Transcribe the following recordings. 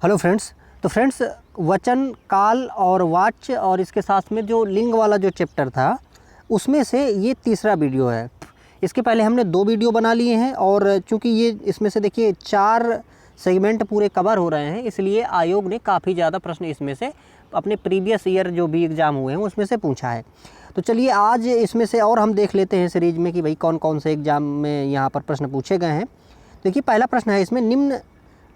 Hello friends. तो friends, वचन, काल और वाच्य और इसके साथ में जो लिंग वाला जो चैप्टर था उसमें से ये तीसरा वीडियो है। इसके पहले हमने 2 वीडियो बना लिए हैं और चूंकि ये इसमें से देखिए 4 सेगमेंट पूरे कवर हो रहे हैं, इसलिए आयोग ने काफ़ी ज़्यादा प्रश्न इसमें से अपने प्रीवियस ईयर जो भी एग्ज़ाम हुए हैं उसमें से पूछा है। तो चलिए आज इसमें से और हम देख लेते हैं सीरीज में कि भाई कौन कौन से एग्ज़ाम में यहाँ पर प्रश्न पूछे गए हैं। देखिए पहला प्रश्न है इसमें, निम्न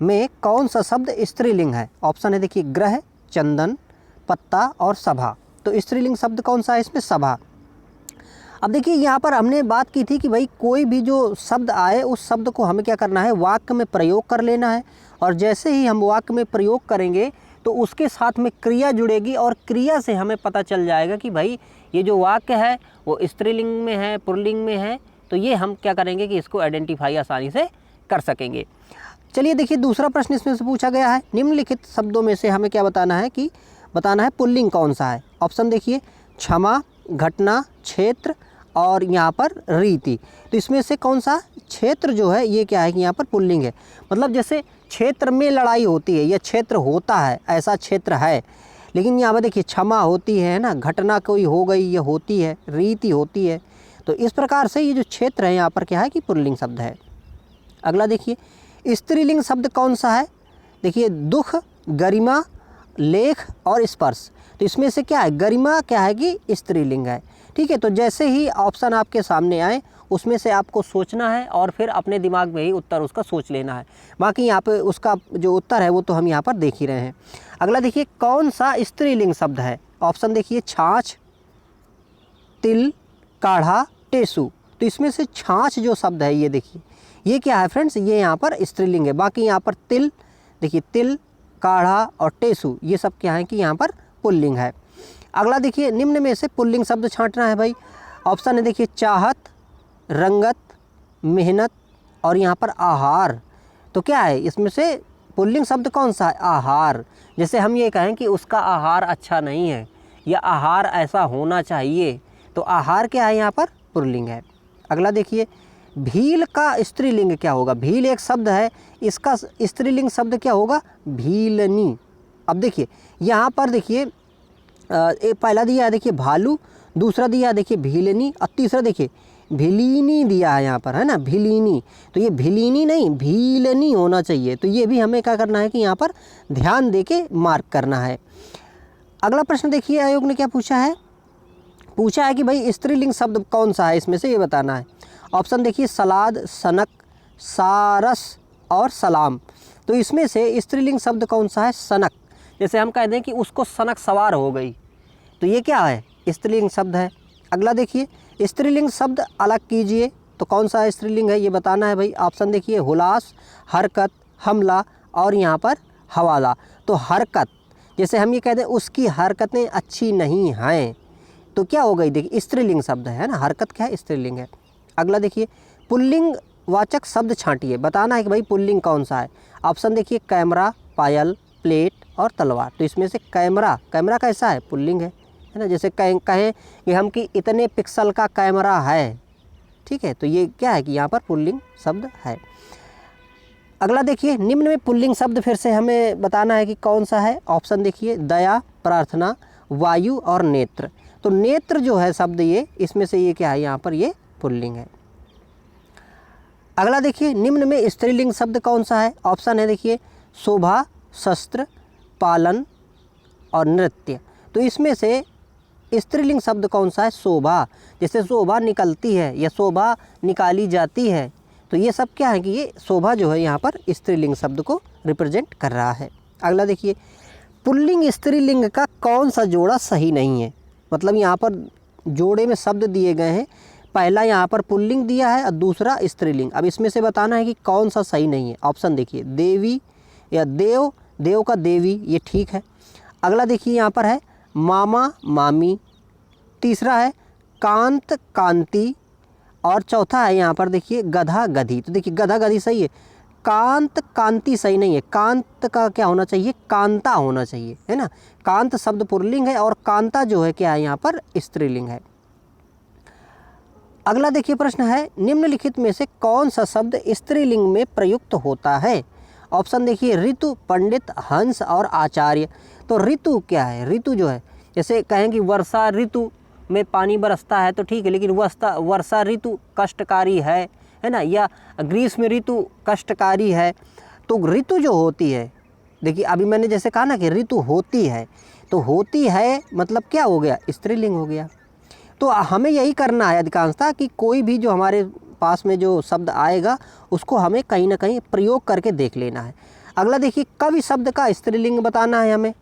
में कौन सा शब्द स्त्रीलिंग है? ऑप्शन है देखिए ग्रह, चंदन, पत्ता और सभा। तो स्त्रीलिंग शब्द कौन सा है इसमें? सभा। अब देखिए यहाँ पर हमने बात की थी कि भाई कोई भी जो शब्द आए उस शब्द को हमें क्या करना है, वाक्य में प्रयोग कर लेना है। और जैसे ही हम वाक्य में प्रयोग करेंगे तो उसके साथ में क्रिया जुड़ेगी और क्रिया से हमें पता चल जाएगा कि भाई ये जो वाक्य है वो स्त्रीलिंग में है, पुल्लिंग में है। तो ये हम क्या करेंगे कि इसको आइडेंटिफाई आसानी से कर सकेंगे। चलिए देखिए दूसरा प्रश्न इसमें से पूछा गया है, निम्नलिखित शब्दों में से हमें क्या बताना है कि बताना है पुल्लिंग कौन सा है। ऑप्शन देखिए क्षमा, घटना, क्षेत्र और यहाँ पर रीति। तो इसमें से कौन सा क्षेत्र जो है ये क्या है कि यहाँ पर पुल्लिंग है। मतलब जैसे क्षेत्र में लड़ाई होती है या क्षेत्र होता है, ऐसा क्षेत्र है। लेकिन यहाँ पर देखिए क्षमा होती है ना, घटना कोई हो गई ये होती है, रीति होती है। तो इस प्रकार से ये जो क्षेत्र है यहाँ पर क्या है कि पुल्लिंग शब्द है। अगला देखिए स्त्रीलिंग शब्द कौन सा है? देखिए दुख, गरिमा, लेख और स्पर्श। तो इसमें से क्या है, गरिमा क्या है कि स्त्रीलिंग है। ठीक है, तो जैसे ही ऑप्शन आपके सामने आए उसमें से आपको सोचना है और फिर अपने दिमाग में ही उत्तर उसका सोच लेना है। बाकी यहाँ पे उसका जो उत्तर है वो तो हम यहाँ पर देख ही रहे हैं। अगला देखिए कौन सा स्त्रीलिंग शब्द है? ऑप्शन देखिए छाछ, तिल, काढ़ा, टेसु। तो इसमें से छाछ जो शब्द है ये देखिए ये क्या है फ्रेंड्स, ये यहाँ पर स्त्रीलिंग है। बाकी यहाँ पर तिल, देखिए तिल, काढ़ा और टेसु ये सब क्या है कि यहाँ पर पुल्लिंग है। अगला देखिए निम्न में से पुल्लिंग शब्द छांटना है भाई। ऑप्शन है देखिए चाहत, रंगत, मेहनत और यहाँ पर आहार। तो क्या है इसमें से पुल्लिंग शब्द कौन सा है? आहार। जैसे हम ये कहें कि उसका आहार अच्छा नहीं है या आहार ऐसा होना चाहिए, तो आहार क्या है यहाँ पर? पुल्लिंग है। अगला देखिए भील का स्त्रीलिंग क्या होगा? भील एक शब्द है, इसका स्त्रीलिंग शब्द क्या होगा? भीलनी। अब देखिए यहाँ पर देखिए एक पहला दिया है देखिए भालू, दूसरा दिया है देखिए भीलनी और तीसरा देखिए भिलीनी दिया है यहाँ पर, है ना, भिलीनी। तो ये भिलीनी नहीं भीलनी होना चाहिए। तो ये भी हमें क्या करना है कि यहाँ पर ध्यान दे के मार्क करना है। अगला प्रश्न देखिए आयोग ने क्या पूछा है कि भाई स्त्रीलिंग शब्द कौन सा है इसमें से ये बताना है। ऑप्शन देखिए सलाद, सनक, सारस और सलाम। तो इसमें से स्त्रीलिंग शब्द कौन सा है? सनक। जैसे हम कह दें कि उसको सनक सवार हो गई, तो ये क्या है? स्त्रीलिंग शब्द है। अगला देखिए स्त्रीलिंग शब्द अलग कीजिए, तो कौन सा स्त्रीलिंग है ये बताना है भाई। ऑप्शन देखिए हुलास, हरकत, हमला और यहाँ पर हवाला। तो हरकत, जैसे हम ये कह दें उसकी हरकतें अच्छी नहीं हैं, तो क्या हो गई? देखिए स्त्रीलिंग शब्द है ना, हरकत क्या है? स्त्रीलिंग है। अगला देखिए पुल्लिंग वाचक शब्द छांटिए, बताना है कि भाई पुल्लिंग कौन सा है। ऑप्शन देखिए कैमरा, पायल, प्लेट और तलवार। तो इसमें से कैमरा कैसा है? पुल्लिंग है ना। जैसे कहें कि हम कि इतने पिक्सल का कैमरा है, ठीक है, तो ये क्या है कि यहाँ पर पुल्लिंग शब्द है। अगला देखिए निम्न में पुल्लिंग शब्द फिर से हमें बताना है कि कौन सा है। ऑप्शन देखिए दया, प्रार्थना, वायु और नेत्र। तो नेत्र जो है शब्द ये इसमें से ये क्या है? यहाँ पर ये पुल्लिंग है। अगला देखिए निम्न में स्त्रीलिंग शब्द कौन सा है? ऑप्शन है देखिए शोभा, शस्त्र, पालन और नृत्य। तो इसमें से स्त्रीलिंग शब्द कौन सा है? शोभा। जैसे शोभा निकलती है या शोभा निकाली जाती है, तो ये सब क्या है कि ये शोभा जो है यहाँ पर स्त्रीलिंग शब्द को रिप्रेजेंट कर रहा है। अगला देखिए पुल्लिंग स्त्रीलिंग का कौन सा जोड़ा सही नहीं है? मतलब यहाँ पर जोड़े में शब्द दिए गए हैं, पहला यहाँ पर पुल्लिंग दिया है और दूसरा स्त्रीलिंग। अब इसमें से बताना है कि कौन सा सही नहीं है। ऑप्शन देखिए देवी या देव, देव का देवी, ये ठीक है। अगला देखिए यहाँ पर है मामा, मामी, तीसरा है कांत, कांति और चौथा है यहाँ पर देखिए गधा, गधी। तो देखिए गधा, गधी सही है, कांत, कांति सही नहीं है। कांत का क्या होना चाहिए? कांता होना चाहिए, है ना। कांत शब्द पुल्लिंग है और कांता जो है क्या है यहाँ पर? स्त्रीलिंग है। अगला देखिए प्रश्न है निम्नलिखित में से कौन सा शब्द स्त्रीलिंग में प्रयुक्त होता है? ऑप्शन देखिए ऋतु, पंडित, हंस और आचार्य। तो ऋतु क्या है? ऋतु जो है, जैसे कहें कि वर्षा ऋतु में पानी बरसता है तो ठीक है, लेकिन वर्षा ऋतु कष्टकारी है ना, या ग्रीष्म ऋतु कष्टकारी है। तो ऋतु जो होती है, देखिए अभी मैंने जैसे कहा ना कि ऋतु होती है, तो होती है मतलब क्या हो गया? स्त्रीलिंग हो गया। तो हमें यही करना है अधिकांशतः कि कोई भी जो हमारे पास में जो शब्द आएगा उसको हमें कहीं ना कहीं प्रयोग करके देख लेना है। अगला देखिए, कवि शब्द का स्त्रीलिंग बताना है हमें।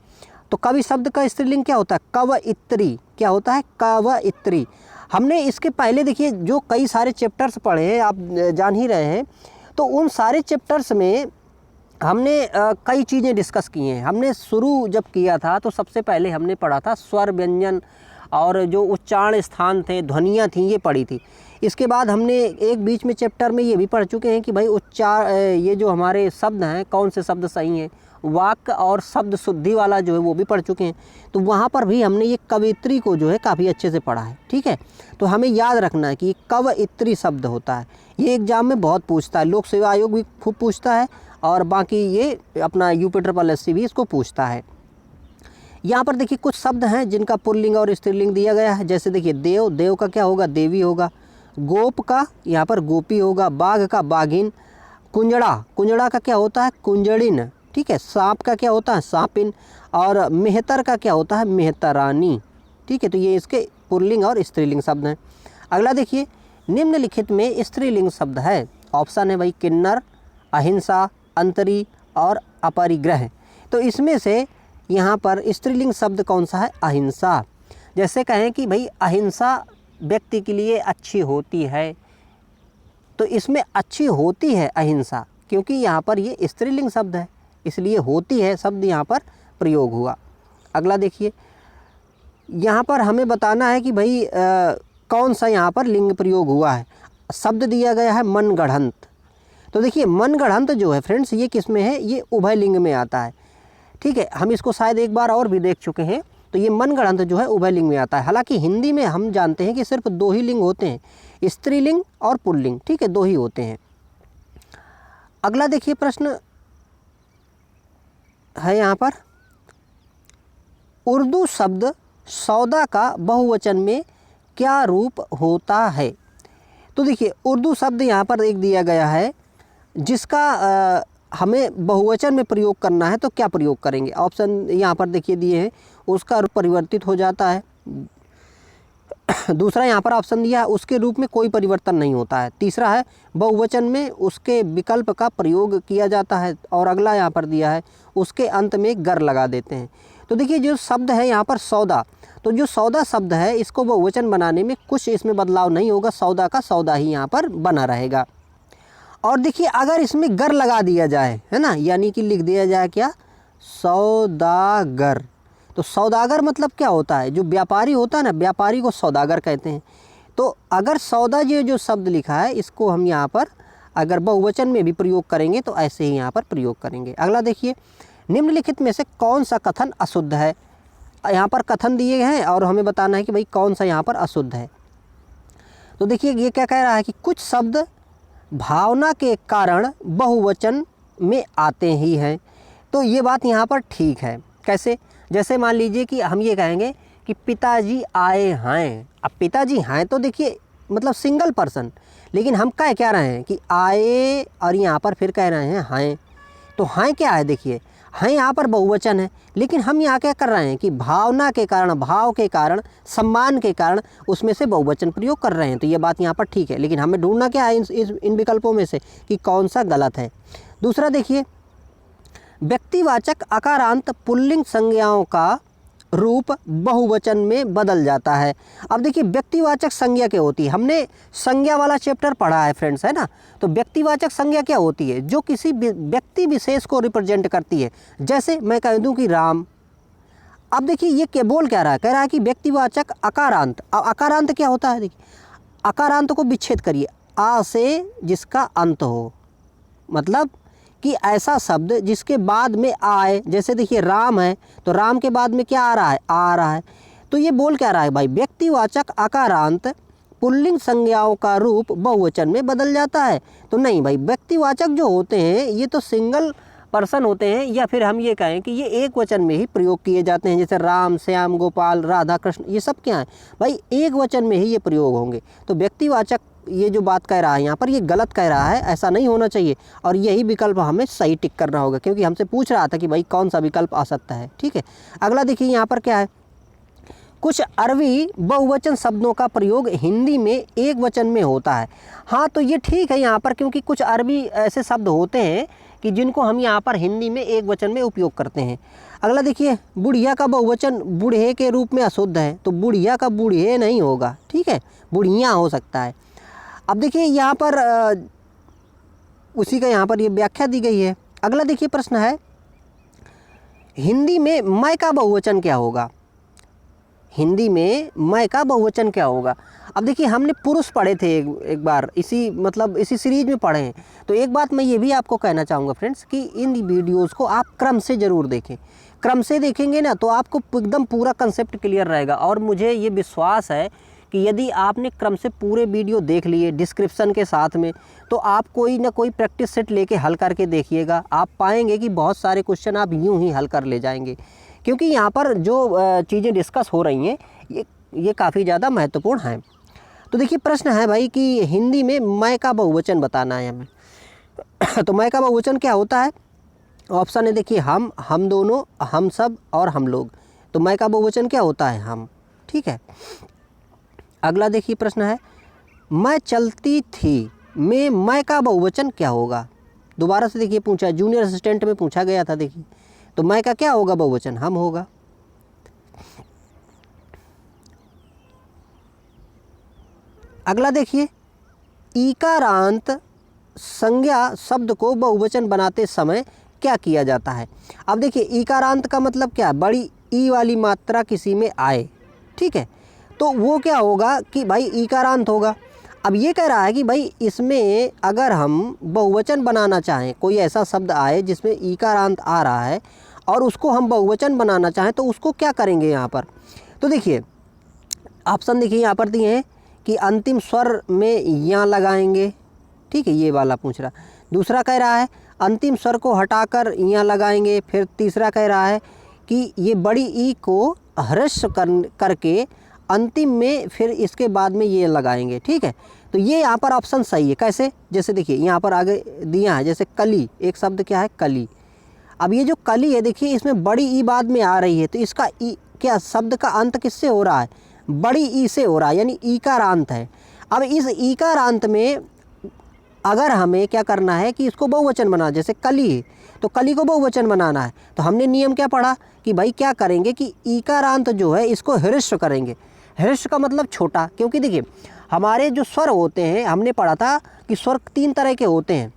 तो कवि शब्द का स्त्रीलिंग क्या होता है? कवयित्री। क्या होता है? कवयित्री। हमने इसके पहले देखिए जो कई सारे चैप्टर्स पढ़े हैं, आप जान ही रहे हैं, तो उन सारे चैप्टर्स में हमने कई चीज़ें डिस्कस की हैं। हमने शुरू जब किया था तो सबसे पहले हमने पढ़ा था स्वर, व्यंजन और जो उच्चारण स्थान थे, ध्वनियाँ थीं, ये पढ़ी थी। इसके बाद हमने एक बीच में चैप्टर में ये भी पढ़ चुके हैं कि भाई ये जो हमारे शब्द हैं, कौन से शब्द सही हैं, वाक्य और शब्द शुद्धि वाला जो है वो भी पढ़ चुके हैं। तो वहाँ पर भी हमने ये कवयित्री को जो है काफ़ी अच्छे से पढ़ा है, ठीक है। तो हमें याद रखना है कि कवयित्री शब्द होता है, ये एग्जाम में बहुत पूछता है, लोक सेवा आयोग भी खूब पूछता है और बाकी ये अपना UPSSC भी इसको पूछता है। यहाँ पर देखिए कुछ शब्द हैं जिनका पुल्लिंग और स्त्रीलिंग दिया गया है। जैसे देखिए देव, देव का क्या होगा? देवी होगा। गोप का यहाँ पर गोपी होगा। बाघ का बाघिन। कुंजड़ा, कुंजड़ा का क्या होता है? कुंजड़िन, ठीक है। सांप का क्या होता है? सांपिन। और मेहतर का क्या होता है? मेहतरानी, ठीक है। तो ये इसके पुल्लिंग और स्त्रीलिंग शब्द हैं। अगला देखिए, निम्नलिखित में स्त्रीलिंग शब्द है। ऑप्शन है भाई किन्नर, अहिंसा, अंतरी और अपरिग्रह। तो इसमें से यहाँ पर स्त्रीलिंग शब्द कौन सा है? अहिंसा। जैसे कहें कि भाई अहिंसा व्यक्ति के लिए अच्छी होती है, तो इसमें अच्छी होती है अहिंसा, क्योंकि यहाँ पर ये स्त्रीलिंग शब्द है, इसलिए होती है शब्द यहाँ पर प्रयोग हुआ। अगला देखिए, यहाँ पर हमें बताना है कि भाई कौन सा यहाँ पर लिंग प्रयोग हुआ है। शब्द दिया गया है मनगढ़ंत। तो देखिए मनगढ़ंत जो है फ्रेंड्स, ये किस में है? ये उभय लिंग में आता है, ठीक है। हम इसको शायद एक बार और भी देख चुके हैं। तो ये मनगढ़ंत जो है उभय लिंग में आता है। हालांकि हिंदी में हम जानते हैं कि सिर्फ 2 ही लिंग होते हैं, स्त्रीलिंग और पुल्लिंग, ठीक है, 2 ही होते हैं। अगला देखिए प्रश्न है यहाँ पर, उर्दू शब्द सौदा का बहुवचन में क्या रूप होता है? तो देखिए उर्दू शब्द यहाँ पर एक दिया गया है जिसका हमें बहुवचन में प्रयोग करना है, तो क्या प्रयोग करेंगे? ऑप्शन यहाँ पर देखिए दिए हैं, उसका रूप परिवर्तित हो जाता है। दूसरा यहाँ पर ऑप्शन दिया है, उसके रूप में कोई परिवर्तन नहीं होता है। तीसरा है बहुवचन में उसके विकल्प का प्रयोग किया जाता है। और अगला यहाँ पर दिया है, उसके अंत में गर लगा देते हैं। तो देखिए जो शब्द है यहाँ पर सौदा, तो जो सौदा शब्द है इसको बहुवचन बनाने में कुछ इसमें बदलाव नहीं होगा, सौदा का सौदा ही यहाँ पर बना रहेगा। और देखिए अगर इसमें गर लगा दिया जाए, है ना, यानी कि लिख दिया जाए क्या? सौदागर। तो सौदागर मतलब क्या होता है? जो व्यापारी होता है ना, व्यापारी को सौदागर कहते हैं। तो अगर सौदा जो शब्द लिखा है इसको हम यहाँ पर अगर बहुवचन में भी प्रयोग करेंगे तो ऐसे ही यहाँ पर प्रयोग करेंगे। अगला देखिए, निम्नलिखित में से कौन सा कथन अशुद्ध है? यहाँ पर कथन दिए हैं और हमें बताना है कि भाई कौन सा यहाँ पर अशुद्ध है। तो देखिए ये क्या कह रहा है कि कुछ शब्द भावना के कारण बहुवचन में आते ही हैं। तो ये बात यहाँ पर ठीक है। कैसे? जैसे मान लीजिए कि हम ये कहेंगे कि पिताजी आए हैं। अब पिताजी हैं तो देखिए मतलब सिंगल पर्सन, लेकिन हम क्या रहे हैं कि आए और यहाँ पर फिर कह रहे हैं। तो हैं क्या है? देखिए हैं यहाँ पर बहुवचन है, लेकिन हम यहाँ क्या कर रहे हैं कि भावना के कारण, भाव के कारण, सम्मान के कारण उसमें से बहुवचन प्रयोग कर रहे हैं। तो ये बात यहाँ पर ठीक है, लेकिन हमें ढूंढना क्या है इन विकल्पों में से कि कौन सा गलत है। दूसरा देखिए, व्यक्तिवाचक अकारांत पुल्लिंग संज्ञाओं का रूप बहुवचन में बदल जाता है। अब देखिए व्यक्तिवाचक संज्ञा क्या होती है? हमने संज्ञा वाला चैप्टर पढ़ा है फ्रेंड्स, है ना। तो व्यक्तिवाचक संज्ञा क्या होती है? जो किसी व्यक्ति विशेष को रिप्रेजेंट करती है। जैसे मैं कह दूं कि राम। अब देखिए ये क्या बोल क्या रहा है? कह रहा है कि व्यक्तिवाचक अकारांत। अब अकारांत क्या होता है? देखिए अकारांत को विच्छेद करिए, आ से जिसका अंत हो, मतलब कि ऐसा शब्द जिसके बाद में आए। जैसे देखिए राम है तो राम के बाद में क्या आ रहा है? आ रहा है। तो ये बोल क्या रहा है भाई? व्यक्तिवाचक अकारांत पुल्लिंग संज्ञाओं का रूप बहुवचन में बदल जाता है। तो नहीं भाई, व्यक्तिवाचक जो होते हैं ये तो सिंगल पर्सन होते हैं, या फिर हम ये कहें कि ये एक वचन में ही प्रयोग किए जाते हैं। जैसे राम, श्याम, गोपाल, राधा, कृष्ण, ये सब क्या है भाई, एक वचन में ही ये प्रयोग होंगे। तो व्यक्तिवाचक ये जो बात कह रहा है यहाँ पर, ये गलत कह रहा है, ऐसा नहीं होना चाहिए। और यही विकल्प हमें सही टिक करना होगा, क्योंकि हमसे पूछ रहा था कि भाई कौन सा विकल्प आ सकता है। ठीक है, अगला देखिए यहाँ पर क्या है, कुछ अरबी बहुवचन शब्दों का प्रयोग हिंदी में एक वचन में होता है। हाँ, तो ये ठीक है यहाँ पर, क्योंकि कुछ अरबी ऐसे शब्द होते हैं कि जिनको हम यहाँ पर हिंदी में एक वचन में उपयोग करते हैं। अगला देखिए, बुढ़िया का बहुवचन बूढ़े के रूप में अशुद्ध है, तो बुढ़िया का बूढ़े नहीं होगा। ठीक है, बुढ़िया हो सकता है। अब देखिए यहाँ पर उसी का यहाँ पर ये व्याख्या दी गई है। अगला देखिए प्रश्न है, हिंदी में मैं का बहुवचन क्या होगा? हिंदी में मैं का बहुवचन क्या होगा? अब देखिए हमने पुरुष पढ़े थे एक बार, इसी सीरीज में पढ़े हैं। तो एक बात मैं ये भी आपको कहना चाहूँगा फ्रेंड्स कि इन वीडियोस को आप क्रम से ज़रूर देखें। क्रम से देखेंगे ना तो आपको एकदम पूरा कंसेप्ट क्लियर रहेगा। और मुझे ये विश्वास है कि यदि आपने क्रम से पूरे वीडियो देख लिए डिस्क्रिप्शन के साथ में, तो आप कोई ना कोई प्रैक्टिस सेट लेके हल करके देखिएगा। आप पाएंगे कि बहुत सारे क्वेश्चन आप यूँ ही हल कर ले जाएंगे, क्योंकि यहाँ पर जो चीज़ें डिस्कस हो रही हैं ये काफ़ी ज़्यादा महत्वपूर्ण हैं। तो देखिए प्रश्न है भाई कि हिंदी में मैं का बहुवचन बताना है हमें। तो मैं का बहुवचन क्या होता है? ऑप्शन है देखिए, हम दोनों, हम सब और हम लोग। तो मैं का बहुवचन क्या होता है? हम। ठीक है, अगला देखिए प्रश्न है, मैं चलती थी में मैं का बहुवचन क्या होगा? दोबारा से देखिए पूछा, जूनियर असिस्टेंट में पूछा गया था। देखिए तो मैं का क्या होगा बहुवचन? हम होगा। अगला देखिए, ईकारांत संज्ञा शब्द को बहुवचन बनाते समय क्या किया जाता है? अब देखिए ईकारांत का मतलब क्या? बड़ी ई वाली मात्रा किसी में आए। ठीक है, तो वो क्या होगा कि भाई ईकारांत होगा। अब ये कह रहा है कि भाई इसमें अगर हम बहुवचन बनाना चाहें, कोई ऐसा शब्द आए जिसमें ईकारांत आ रहा है और उसको हम बहुवचन बनाना चाहें, तो उसको क्या करेंगे यहाँ पर? तो देखिए ऑप्शन देखिए यहाँ पर दिए हैं कि अंतिम स्वर में या लगाएंगे। ठीक है, ये वाला पूछ रहा। दूसरा कह रहा है अंतिम स्वर को हटाकर या लगाएंगे। फिर तीसरा कह रहा है कि ये बड़ी ई को ह्रस्व करके अंतिम में फिर इसके बाद में ये लगाएंगे। ठीक है, तो ये यहाँ पर ऑप्शन सही है। कैसे? जैसे देखिए यहाँ पर आगे दिया है, जैसे कली, एक शब्द क्या है? कली। अब ये जो कली है देखिए इसमें बड़ी ई बाद में आ रही है, तो इसका ई क्या शब्द का अंत किससे हो रहा है? बड़ी ई से हो रहा है, यानी ईकारांत है। अब इस ईकारांत में अगर हमें क्या करना है कि इसको बहुवचन बनाना, जैसे कली है तो कली को बहुवचन बनाना है, तो हमने नियम क्या पढ़ा कि भाई क्या करेंगे कि ईकारांत जो है इसको ह्रस्व करेंगे। ह्रस्व का मतलब छोटा, क्योंकि देखिए हमारे जो स्वर होते हैं, हमने पढ़ा था कि स्वर 3 तरह के होते हैं।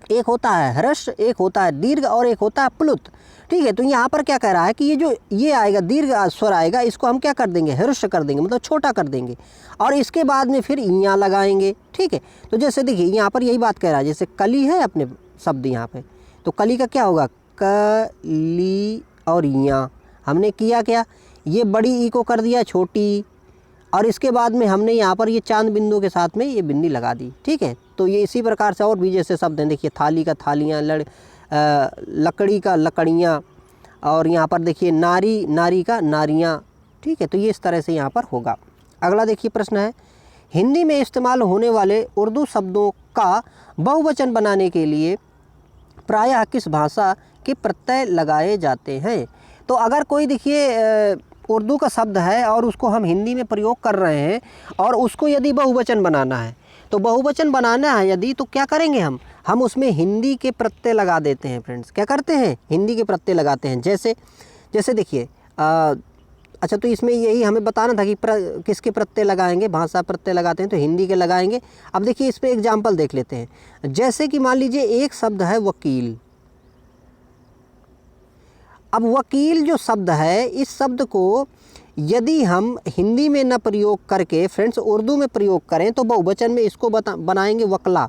एक होता है ह्रस्व, एक होता है दीर्घ और एक होता है प्लुत। ठीक है, तो यहाँ पर क्या कह रहा है कि ये आएगा दीर्घ स्वर आएगा, इसको हम क्या कर देंगे? ह्रस्व कर देंगे, मतलब छोटा कर देंगे, और इसके बाद में फिर यहाँ लगाएंगे। ठीक है, तो जैसे देखिए यहाँ पर यही बात कह रहा है, जैसे कली है अपने शब्द यहाँ पे, तो कली का क्या होगा? कली। और यहाँ हमने किया क्या? ये बड़ी ई को कर दिया छोटी, और इसके बाद में हमने यहाँ पर ये चांद बिंदु के साथ में ये बिंदी लगा दी। ठीक है, तो ये इसी प्रकार से और भी जैसे शब्द हैं, देखिए थाली का थालियाँ, लकड़ी का लकड़ियाँ, और यहाँ पर देखिए नारी, नारी का नारियाँ। ठीक है, तो ये इस तरह से यहाँ पर होगा। अगला देखिए प्रश्न है, हिंदी में इस्तेमाल होने वाले उर्दू शब्दों का बहुवचन बनाने के लिए प्रायः किस भाषा के प्रत्यय लगाए जाते हैं? तो अगर कोई देखिए उर्दू का शब्द है और उसको हम हिंदी में प्रयोग कर रहे हैं और उसको यदि बहुवचन बनाना है, तो बहुवचन बनाना है यदि, तो क्या करेंगे हम उसमें हिंदी के प्रत्यय लगा देते हैं फ्रेंड्स। क्या करते हैं? हिंदी के प्रत्यय लगाते हैं। जैसे देखिए अच्छा, तो इसमें यही हमें बताना था कि किसके प्रत्यय लगाएंगे? भाषा प्रत्यय लगाते हैं तो हिंदी के लगाएंगे। अब देखिए इस पर एग्जाम्पल देख लेते हैं। जैसे कि मान लीजिए एक शब्द है वकील। अब वकील जो शब्द है, इस शब्द को यदि हम हिंदी में न प्रयोग करके फ्रेंड्स उर्दू में प्रयोग करें, तो बहुवचन में इसको बनाएंगे वकला।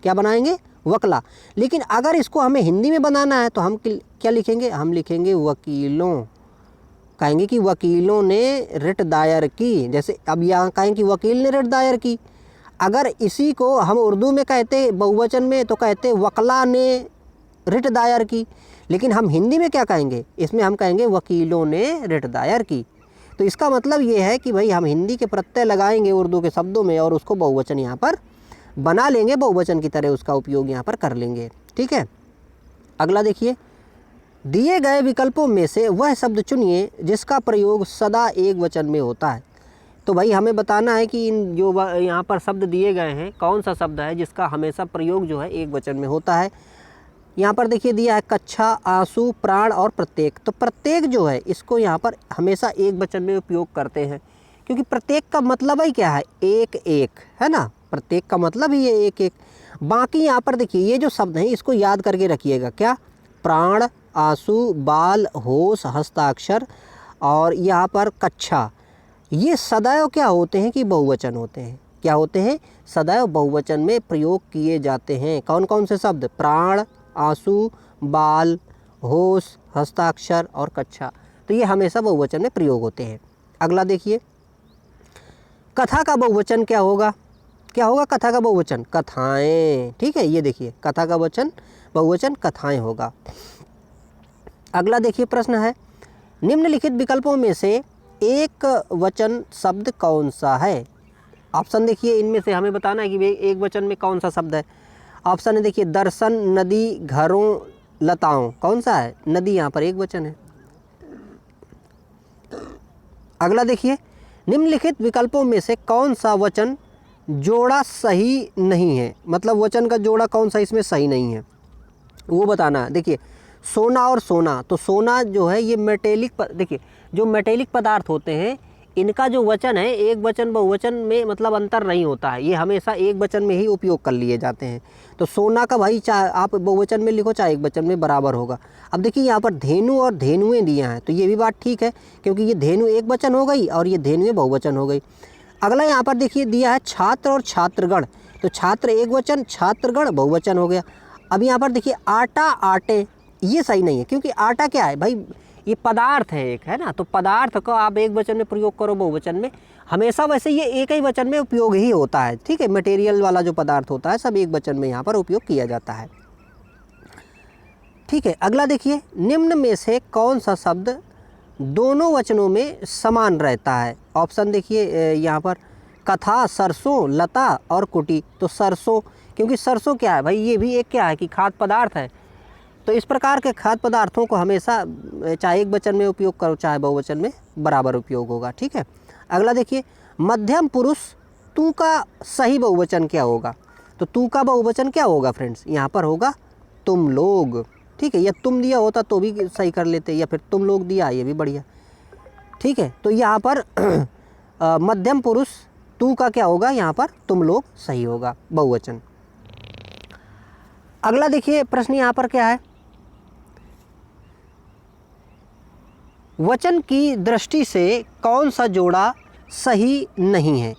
क्या बनाएंगे? वकला। लेकिन अगर इसको हमें हिंदी में बनाना है तो हम क्या लिखेंगे? हम लिखेंगे वकीलों। कहेंगे कि वकीलों ने रिट दायर की। जैसे अब यहाँ कहें कि वकील ने रिट दायर की। अगर इसी को हम उर्दू में कहते बहुवचन में, तो कहते वकला ने रिट दायर की। लेकिन हम हिंदी में क्या कहेंगे, इसमें हम कहेंगे वकीलों ने रिट दायर की। तो इसका मतलब ये है कि भाई हम हिंदी के प्रत्यय लगाएंगे उर्दू के शब्दों में और उसको बहुवचन यहाँ पर बना लेंगे, बहुवचन की तरह उसका उपयोग यहाँ पर कर लेंगे। ठीक है, अगला देखिए, दिए गए विकल्पों में से वह शब्द चुनिए जिसका प्रयोग सदा एक वचन में होता है। तो भाई हमें बताना है कि इन जो यहाँ पर शब्द दिए गए हैं कौन सा शब्द है जिसका हमेशा प्रयोग जो है एक वचन में होता है। यहाँ पर देखिए दिया है कच्छा, आंसू, प्राण और प्रत्येक। तो प्रत्येक जो है इसको यहाँ पर हमेशा एक वचन में उपयोग करते हैं, क्योंकि प्रत्येक का मतलब ही क्या है, एक एक, है ना। प्रत्येक का मतलब ही है एक एक। बाकी यहाँ पर देखिए ये जो शब्द हैं इसको याद करके रखिएगा, क्या, प्राण, आंसू, बाल, होश, हस्ताक्षर और यहाँ पर कच्छा, ये सदैव क्या होते हैं कि बहुवचन होते हैं। क्या होते हैं, सदैव बहुवचन में प्रयोग किए जाते हैं। कौन कौन से शब्द, प्राण, आंसू, बाल, होश, हस्ताक्षर और कच्छा, तो ये हमेशा बहुवचन में प्रयोग होते हैं। अगला देखिए, कथा का बहुवचन क्या होगा, क्या होगा कथा का बहुवचन, कथाएं। ठीक है, ये देखिए कथा का बहुवचन कथाएं होगा। अगला देखिए प्रश्न है, निम्नलिखित विकल्पों में से एक वचन शब्द कौन सा है। ऑप्शन देखिए, इनमें से हमें बताना है कि भाई एक वचन में कौन सा शब्द है। ऑप्शन है देखिए, दर्शन, नदी, घरों, लताओं, कौन सा है, नदी यहाँ पर एक वचन है। अगला देखिए, निम्नलिखित विकल्पों में से कौन सा वचन जोड़ा सही नहीं है, मतलब वचन का जोड़ा कौन सा इसमें सही नहीं है वो बताना है। देखिए सोना और सोना, तो सोना जो है ये मेटेलिक, देखिए जो मेटेलिक पदार्थ होते हैं इनका जो वचन है एक वचन बहुवचन में मतलब अंतर नहीं होता है, ये हमेशा एक वचन में ही उपयोग कर लिए जाते हैं। तो सोना का भाई चाहे आप बहुवचन में लिखो चाहे एक वचन में बराबर होगा। अब देखिए यहाँ पर धेनु और धेनुएं दिया है, तो ये भी बात ठीक है क्योंकि ये धेनु एक वचन हो गई और ये धेनुएं बहुवचन हो गई। अगला यहाँ पर देखिए दिया है छात्र और छात्रगण, तो छात्र एक वचन, छात्रगण बहुवचन हो गया। अब यहाँ पर देखिए आटा, आटे, ये सही नहीं है क्योंकि आटा क्या है भाई, ये पदार्थ है एक, है ना। तो पदार्थ को आप एक वचन में प्रयोग करो बहुवचन में, हमेशा वैसे ये एक ही वचन में उपयोग ही होता है। ठीक है, मटेरियल वाला जो पदार्थ होता है सब एक वचन में यहाँ पर उपयोग किया जाता है। ठीक है, अगला देखिए, निम्न में से कौन सा शब्द दोनों वचनों में समान रहता है। ऑप्शन देखिए यहाँ पर कथा, सरसों, लता और कुटी। तो सरसों, क्योंकि सरसों क्या है भाई, ये भी एक क्या है कि खाद्य पदार्थ है। तो इस प्रकार के खाद्य पदार्थों को हमेशा चाहे एक वचन में उपयोग करो चाहे बहुवचन में बराबर उपयोग होगा। ठीक है, अगला देखिए, मध्यम पुरुष तू का सही बहुवचन क्या होगा। तो तू का बहुवचन क्या होगा फ्रेंड्स, यहाँ पर होगा तुम लोग। ठीक है, या तुम दिया होता तो भी सही कर लेते, या फिर तुम लोग दिया, ये भी बढ़िया। ठीक है, तो यहाँ पर मध्यम पुरुष तू का क्या होगा, यहाँ पर तुम लोग सही होगा बहुवचन। अगला देखिए प्रश्न यहाँ पर क्या है, वचन की दृष्टि से कौन सा जोड़ा सही नहीं है।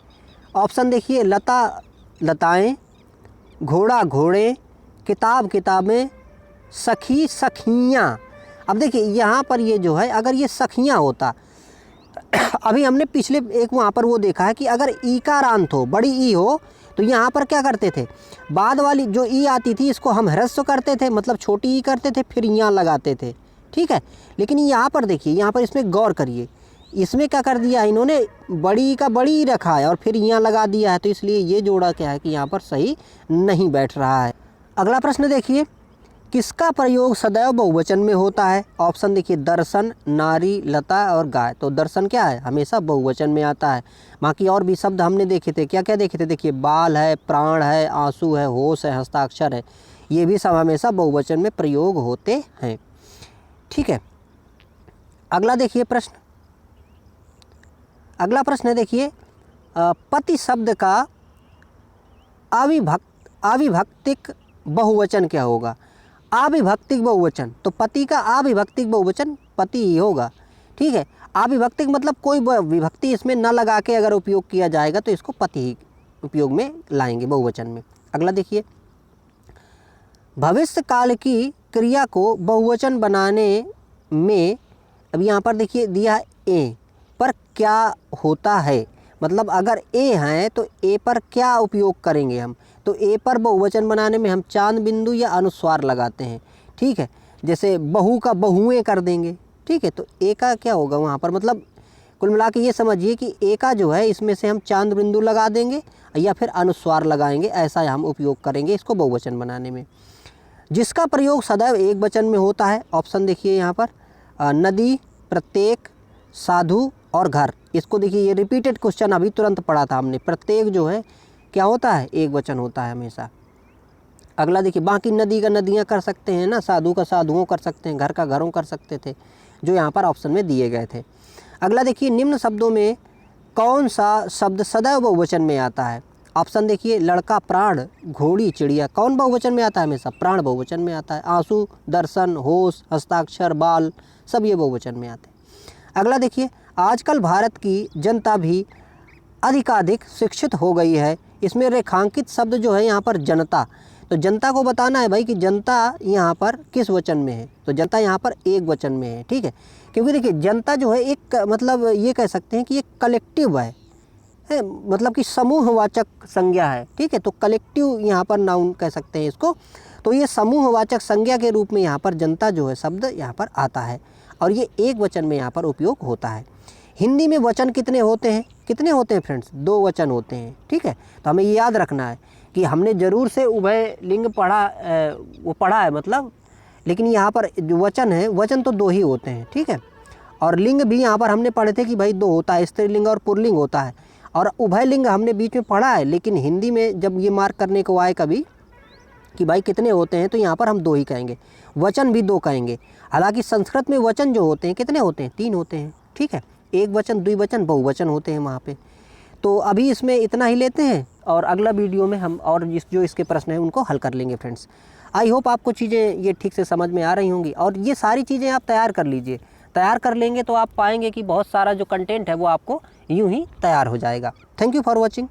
ऑप्शन देखिए, लता, लताएं, घोड़ा, घोड़े, किताब, किताबें, सखी, सखियाँ। अब देखिए यहाँ पर ये जो है अगर ये सखियाँ होता अभी हमने पिछले एक वहाँ पर वो देखा है कि अगर ई का रांत हो, बड़ी ई हो, तो यहाँ पर क्या करते थे, बाद वाली जो ई आती थी इसको हम ह्रस्व करते थे, मतलब छोटी ई करते थे, फिर यहाँ लगाते थे। ठीक है, लेकिन यहाँ पर देखिए, यहाँ पर इसमें गौर करिए, इसमें क्या कर दिया इन्होंने, बड़ी का बड़ी रखा है और फिर यहाँ लगा दिया है, तो इसलिए ये जोड़ा क्या है कि यहाँ पर सही नहीं बैठ रहा है। अगला प्रश्न देखिए, किसका प्रयोग सदैव बहुवचन में होता है। ऑप्शन देखिए, दर्शन, नारी, लता और गाय। तो दर्शन क्या है, हमेशा बहुवचन में आता है। बाकी और भी शब्द हमने देखे थे, क्या क्या देखे थे, देखिए बाल है, प्राण है, आंसू है, होश है, हस्ताक्षर है, ये भी सब हमेशा बहुवचन में प्रयोग होते हैं। ठीक है, अगला देखिए प्रश्न, अगला प्रश्न है देखिए, पति शब्द का अविभक्तिक बहुवचन क्या होगा। अविभक्तिक बहुवचन, तो पति का अविभक्तिक बहुवचन पति ही होगा। ठीक है, अविभक्तिक मतलब कोई विभक्ति इसमें न लगा के अगर उपयोग किया जाएगा तो इसको पति ही उपयोग में लाएंगे बहुवचन में। अगला देखिए, भविष्य काल की क्रिया को बहुवचन बनाने में, अब यहाँ पर देखिए दिया है ए पर क्या होता है, मतलब अगर ए है तो ए पर क्या उपयोग करेंगे हम। तो ए पर बहुवचन बनाने में हम चांद बिंदु या अनुस्वार लगाते हैं। ठीक है। जैसे बहू का बहुएं कर देंगे, ठीक है। तो एका क्या होगा वहाँ पर, मतलब कुल मिला के ये समझिए कि एका जो है इसमें से हम चांद बिंदु लगा देंगे या फिर अनुस्वार लगाएंगे, ऐसा हम उपयोग करेंगे इसको बहुवचन बनाने में। जिसका प्रयोग सदैव एक वचन में होता है, ऑप्शन देखिए यहाँ पर, नदी, प्रत्येक, साधु और घर। इसको देखिए, ये रिपीटेड क्वेश्चन अभी तुरंत पढ़ा था हमने। प्रत्येक जो है क्या होता है, एक वचन होता है हमेशा। अगला देखिए, बाकी नदी का नदियाँ कर सकते हैं ना, साधु का साधुओं कर सकते हैं, घर का घरों कर सकते थे, जो यहाँ पर ऑप्शन में दिए गए थे। अगला देखिए, निम्न शब्दों में कौन सा शब्द सदैव बहुवचन में आता है। ऑप्शन देखिए, लड़का, प्राण, घोड़ी, चिड़िया। कौन बहुवचन में आता है हमेशा, प्राण बहुवचन में आता है। आंसू, दर्शन, होश, हस्ताक्षर, बाल, सब ये बहुवचन में आते हैं। अगला देखिए, आजकल भारत की जनता भी अधिकाधिक शिक्षित हो गई है। इसमें रेखांकित शब्द जो है यहाँ पर जनता। तो जनता को बताना है भाई कि जनता यहाँ पर किस वचन में है, तो जनता यहाँ पर एक वचन में है, ठीक है। क्योंकि देखिए जनता जो है एक, मतलब ये कह सकते हैं कि एक कलेक्टिव है, मतलब कि समूहवाचक संज्ञा है, ठीक है। तो कलेक्टिव यहाँ पर नाउन कह सकते हैं इसको। तो ये समूहवाचक संज्ञा के रूप में यहाँ पर जनता जो है शब्द यहाँ पर आता है और ये एक वचन में यहाँ पर उपयोग होता है। हिंदी में वचन कितने होते हैं, कितने होते हैं फ्रेंड्स, 2 वचन होते हैं, ठीक है। तो हमें ये याद रखना है कि हमने ज़रूर से उभय लिंग पढ़ा, वो पढ़ा है मतलब, लेकिन यहाँ पर जो वचन है, वचन तो 2 ही होते हैं, ठीक है। और लिंग भी यहाँ पर हमने पढ़े थे कि भाई 2 होता है, स्त्रीलिंग और पुल्लिंग होता है। और उभय लिंग हमने बीच में पढ़ा है, लेकिन हिंदी में जब ये मार्क करने को आए कभी कि भाई कितने होते हैं, तो यहाँ पर हम 2 ही कहेंगे, वचन भी 2 कहेंगे। हालांकि संस्कृत में वचन जो होते हैं कितने होते हैं, 3 होते हैं, ठीक है। एक वचन, द्विवचन, बहुवचन होते हैं वहाँ पे। तो अभी इसमें इतना ही लेते हैं और अगला वीडियो में हम और जो इसके प्रश्न हैं उनको हल कर लेंगे फ्रेंड्स। आई होप आपको चीज़ें ये ठीक से समझ में आ रही होंगी और ये सारी चीज़ें आप तैयार कर लीजिए। तैयार कर लेंगे तो आप पाएंगे कि बहुत सारा जो कंटेंट है वो आपको यूँ ही तैयार हो जाएगा। Thank you for watching.